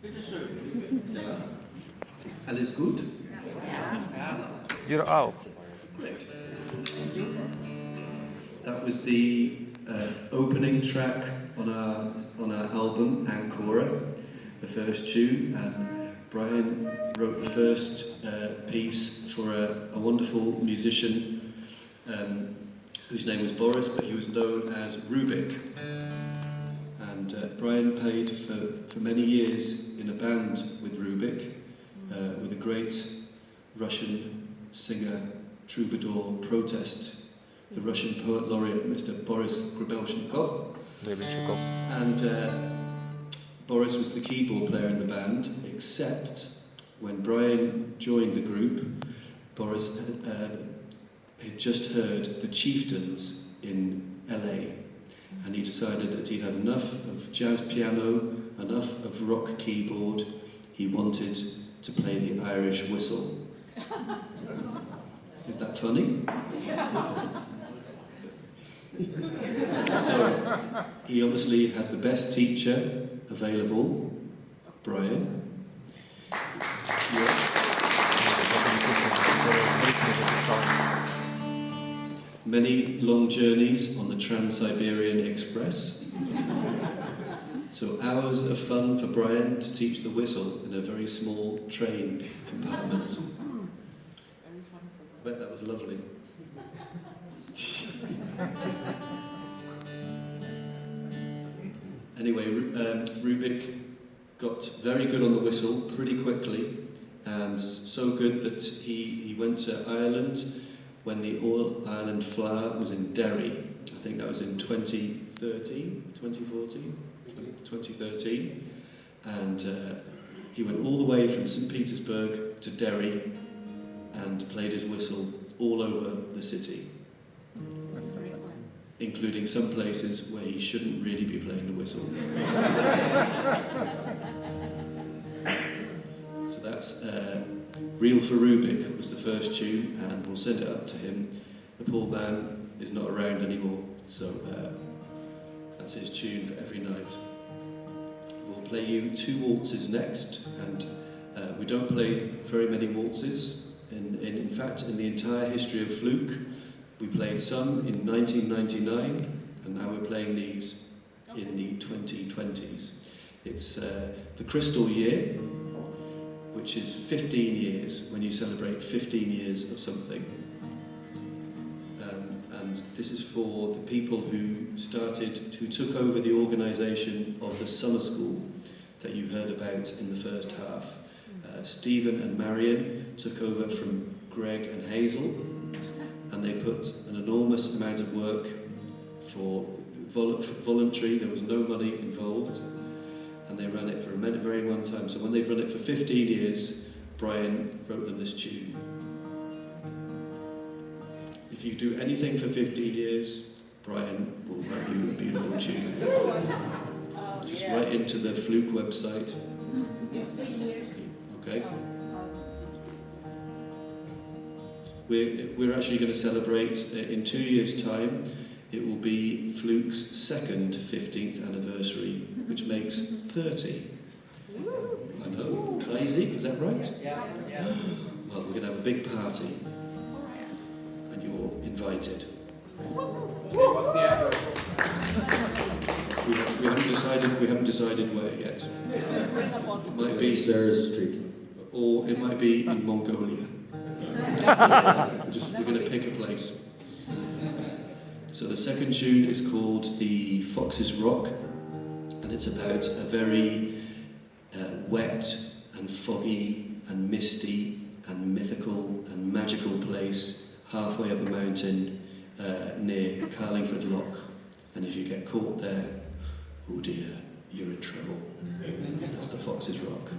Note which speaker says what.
Speaker 1: Ja. Alles gut?
Speaker 2: Dir auch.
Speaker 1: Great. That was the opening track on our album, Ancora, the first tune, and Brian wrote the first piece for a wonderful musician whose name was Boris, but he was known as Rubik. And Brian played for many years in a band with Rubik, with a great Russian singer, troubadour, protest, the Russian poet laureate, Mr. Boris Grebelshnikov. And Boris was the keyboard player in the band, except when Brian joined the group, Boris had just heard the Chieftains in LA, and he decided that he'd had enough of jazz piano, enough of rock keyboard. He wanted to play the Irish whistle. Is that funny? So he obviously had the best teacher available, Brian. Yeah. Many long journeys on the Trans-Siberian Express. So hours of fun for Brian to teach the whistle in a very small train compartment. I bet that was lovely. Anyway, Rubik got very good on the whistle pretty quickly, and so good that he went to Ireland when the All Ireland Flower was in Derry. I think that was in 2013, and he went all the way from St. Petersburg to Derry and played his whistle all over the city, including some places where he shouldn't really be playing the whistle. So that's Reel for Rubik was the first tune, and we'll send it up to him. The poor man is not around anymore, so that's his tune for every night. We'll play you two waltzes next, and we don't play very many waltzes. In fact, in the entire history of Flook, we played some in 1999, and now we're playing these in the 2020s. It's the Crystal Year, which is 15 years, when you celebrate 15 years of something. And this is for the people who took over the organisation of the summer school that you heard about in the first half. Stephen and Marion took over from Greg and Hazel, and they put an enormous amount of work for voluntary. There was no money involved, and they ran it for a very long time. So when they'd run it for 15 years, Brian wrote them this tune. If you do anything for 15 years, Brian will write you a beautiful tune. Just write into the Flook website. Okay. We're actually going to celebrate in 2 years' time. It will be Flook's second 15th anniversary, which makes 30. I know, crazy, is that right?
Speaker 3: Yeah.
Speaker 1: Well, we're going to have a big party, and you're invited.
Speaker 3: What's the address?
Speaker 1: We haven't decided where yet. It might be
Speaker 4: Sarah's Street.
Speaker 1: or it might be in Mongolia. We're going to pick a place. So the second tune is called The Fox's Rock, and it's about a very wet and foggy and misty and mythical and magical place halfway up a mountain near Carlingford Loch. And if you get caught there, oh dear, you're in trouble. That's The Fox's Rock.